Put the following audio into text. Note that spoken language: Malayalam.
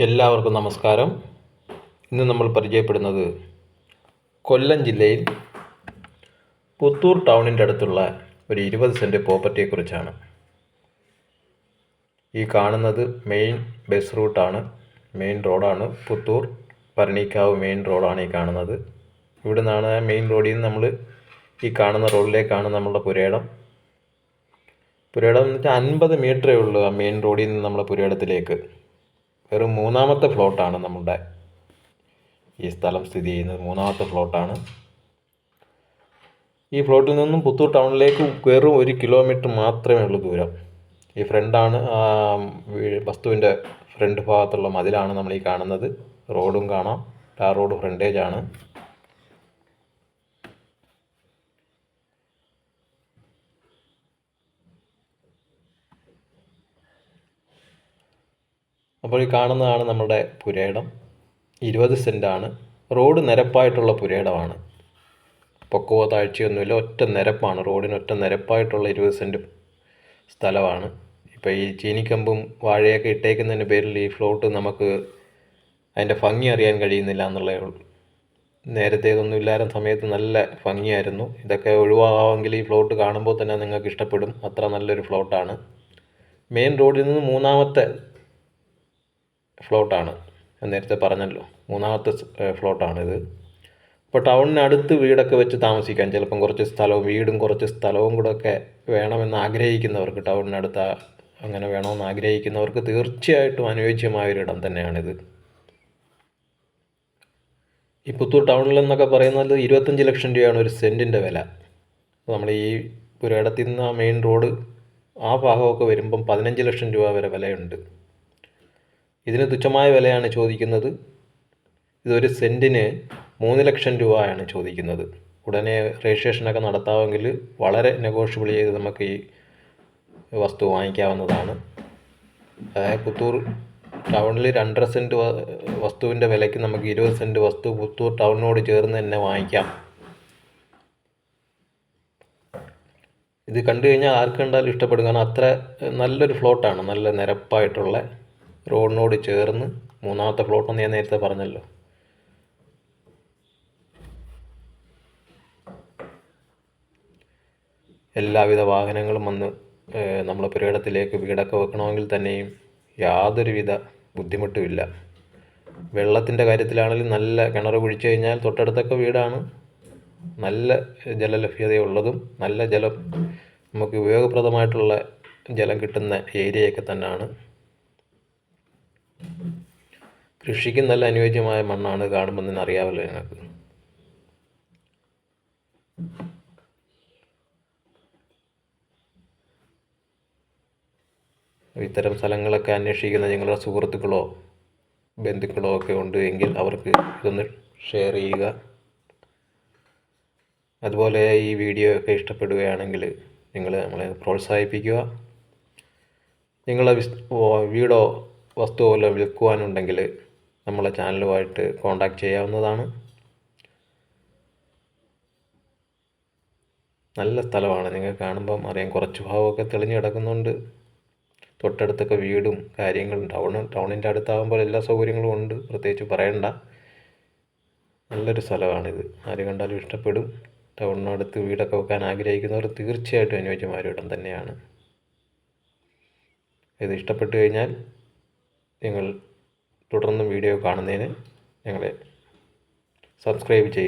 എല്ലാവർക്കും നമസ്കാരം. ഇന്ന് നമ്മൾ പരിചയപ്പെടുന്നത് കൊല്ലം ജില്ലയിൽ പുത്തൂർ ടൗണിൻ്റെ അടുത്തുള്ള ഒരു 20 സെൻറ്റ് പ്രോപ്പർട്ടിയെക്കുറിച്ചാണ്. ഈ കാണുന്നത് മെയിൻ ബസ് റൂട്ടാണ്, മെയിൻ റോഡാണ്. പുത്തൂർ പരണിക്കാവ് മെയിൻ റോഡാണ് ഈ കാണുന്നത്. ഇവിടെ നിന്നാണ് മെയിൻ റോഡിൽ നിന്ന് നമ്മൾ ഈ കാണുന്ന റോഡിലേക്കാണ് നമ്മളുടെ പുരയിടം. പുരയിടം എന്ന് വെച്ചാൽ 50 മീറ്ററേ ഉള്ളൂ ആ മെയിൻ റോഡിൽ നിന്ന് നമ്മുടെ പുരയിടത്തിലേക്ക്. വെറും 3-ാമത്തെ ഫ്ലോട്ടാണ് നമ്മുടെ ഈ സ്ഥലം സ്ഥിതി ചെയ്യുന്നത്. 3-ാമത്തെ ഫ്ലോട്ടാണ്. ഈ ഫ്ലോട്ടിൽ നിന്നും പുത്തൂർ ടൗണിലേക്ക് വെറും 1 കിലോമീറ്റർ മാത്രമേ ഉള്ളൂ ദൂരം. ഈ ഫ്രണ്ടാണ് വസ്തുവിൻ്റെ ഫ്രണ്ട് ഭാഗത്തുള്ള മതിലാണ് നമ്മൾ ഈ കാണുന്നത്. റോഡും കാണാം, ടാർ റോഡ് ഫ്രണ്ടേജാണ്. അപ്പോൾ ഈ കാണുന്നതാണ് നമ്മുടെ പുരയിടം. 20 സെൻറ്റാണ്. റോഡ് നിരപ്പായിട്ടുള്ള പുരയിടമാണ്. പൊക്കവോ താഴ്ചയൊന്നുമില്ല, ഒറ്റ നിരപ്പാണ്. റോഡിന് ഒറ്റ നിരപ്പായിട്ടുള്ള 20 സെൻറ്റ് സ്ഥലമാണ്. ഇപ്പോൾ ഈ ചീനിക്കമ്പും വാഴയൊക്കെ ഇട്ടേക്കുന്നതിൻ്റെ പേരിൽ ഈ ഫ്ലോട്ട് നമുക്ക് അതിൻ്റെ ഭംഗി അറിയാൻ കഴിയുന്നില്ല എന്നുള്ളതേ ഉള്ളൂ. നേരത്തെ ഇതൊന്നും ഇല്ലാത്ത സമയത്ത് നല്ല ഭംഗിയായിരുന്നു. ഇതൊക്കെ ഒഴിവാകാമെങ്കിൽ ഈ ഫ്ലോട്ട് കാണുമ്പോൾ തന്നെ നിങ്ങൾക്ക് ഇഷ്ടപ്പെടും. അത്ര നല്ലൊരു ഫ്ലോട്ടാണ്. മെയിൻ റോഡിൽ നിന്ന് 3-ാമത്തെ ഫ്ലോട്ടാണ്. ഞാൻ നേരത്തെ പറഞ്ഞല്ലോ, 3-ാമത്തെ ഫ്ലോട്ടാണിത്. ഇപ്പോൾ ടൗണിനടുത്ത് വീടൊക്കെ വെച്ച് താമസിക്കാൻ, ചിലപ്പം കുറച്ച് സ്ഥലവും വീടും കുറച്ച് സ്ഥലവും കൂടെ ഒക്കെ വേണമെന്ന് ആഗ്രഹിക്കുന്നവർക്ക്, ടൗണിനടുത്ത് അങ്ങനെ വേണമെന്ന് ആഗ്രഹിക്കുന്നവർക്ക് തീർച്ചയായിട്ടും അനുയോജ്യമായൊരിടം തന്നെയാണിത്. ഈ പുത്തൂർ ടൗണിൽ എന്നൊക്കെ പറയുന്നത് 25 ലക്ഷം രൂപയാണ് ഒരു സെൻറ്റിൻ്റെ വില. നമ്മൾ ഈ പുരയിടത്തിൽ നിന്ന് ആ മെയിൻ റോഡ് ആ ഭാഗമൊക്കെ വരുമ്പം 15 ലക്ഷം രൂപ വരെ വിലയുണ്ട്. ഇതിന് തുച്ഛമായ വിലയാണ് ചോദിക്കുന്നത്. ഇതൊരു സെൻറ്റിന് 3 ലക്ഷം രൂപയാണ് ചോദിക്കുന്നത്. ഉടനെ രജിസ്ട്രേഷനൊക്കെ നടത്താമെങ്കിൽ വളരെ നെഗോഷ്യബിൾ ചെയ്ത് നമുക്ക് ഈ വസ്തു വാങ്ങിക്കാവുന്നതാണ്. അതായത് പുത്തൂർ ടൗണിൽ 2.5 സെൻറ്റ് വസ്തുവിൻ്റെ വിലയ്ക്ക് നമുക്ക് 20 സെൻറ്റ് വസ്തു പുത്തൂർ ടൗണിനോട് ചേർന്ന് തന്നെ വാങ്ങിക്കാം. ഇത് കണ്ടു കഴിഞ്ഞാൽ ആർക്ക് കണ്ടാലും ഇഷ്ടപ്പെടും. കാരണം അത്ര നല്ലൊരു ഫ്ലോട്ടാണ്, നല്ല നിരപ്പായിട്ടുള്ള റോഡിനോട് ചേർന്ന്. 3-ാമത്തെ ഫ്ലോട്ടെന്ന് ഞാൻ നേരത്തെ പറഞ്ഞല്ലോ. എല്ലാവിധ വാഹനങ്ങളും വന്ന് നമ്മളെ പുരയിടത്തിലേക്ക് വീടൊക്കെ വെക്കണമെങ്കിൽ തന്നെയും യാതൊരുവിധ ബുദ്ധിമുട്ടുമില്ല. വെള്ളത്തിൻ്റെ കാര്യത്തിലാണെങ്കിലും നല്ല കിണർ കുഴിച്ചു കഴിഞ്ഞാൽ തൊട്ടടുത്തൊക്കെ വീടാണ്. നല്ല ജലലഭ്യതയുള്ളതും നല്ല ജലം നമുക്ക് ഉപയോഗപ്രദമായിട്ടുള്ള ജലം കിട്ടുന്ന ഏരിയയൊക്കെ തന്നെയാണ്. കൃഷിക്ക് നല്ല അനുയോജ്യമായ മണ്ണാണ്. കാണുമ്പോൾ തന്നെ അറിയാമല്ലോ ഞങ്ങൾക്ക്. ഇത്തരം സ്ഥലങ്ങളൊക്കെ അന്വേഷിക്കുന്ന നിങ്ങളുടെ സുഹൃത്തുക്കളോ ബന്ധുക്കളോ ഒക്കെ ഉണ്ട് എങ്കിൽ അവർക്ക് ഇതൊന്ന് ഷെയർ ചെയ്യുക. അതുപോലെ ഈ വീഡിയോ ഒക്കെ ഇഷ്ടപ്പെടുകയാണെങ്കിൽ നിങ്ങൾ നമ്മളെ പ്രോത്സാഹിപ്പിക്കുക. നിങ്ങളെ വീടോ വസ്തുവോ വല്ലതും വിൽക്കുവാനുണ്ടെങ്കിൽ നമ്മളെ ചാനലുമായിട്ട് കോൺടാക്റ്റ് ചെയ്യാവുന്നതാണ്. നല്ല സ്ഥലമാണ്. നിങ്ങൾ കാണുമ്പം അറിയാം, കുറച്ച് ഭാഗമൊക്കെ തെളിഞ്ഞ് കിടക്കുന്നുണ്ട്. തൊട്ടടുത്തൊക്കെ വീടും കാര്യങ്ങളും, ടൗണിൻ്റെ അടുത്താകുമ്പോൾ എല്ലാ സൗകര്യങ്ങളും ഉണ്ട്, പ്രത്യേകിച്ച് പറയണ്ട. നല്ലൊരു സ്ഥലമാണിത്. ആര് കണ്ടാലും ഇഷ്ടപ്പെടും. ടൗണിനടുത്ത് വീടൊക്കെ വെക്കാൻ ആഗ്രഹിക്കുന്നവർ തീർച്ചയായിട്ടും അനുയോജ്യമായ ഒരു ഇടം തന്നെയാണ്. ഇത് ഇഷ്ടപ്പെട്ടു കഴിഞ്ഞാൽ നിങ്ങൾ തുടർന്നും വീഡിയോ കാണുന്നതിന് ഞങ്ങളെ സബ്സ്ക്രൈബ് ചെയ്യും.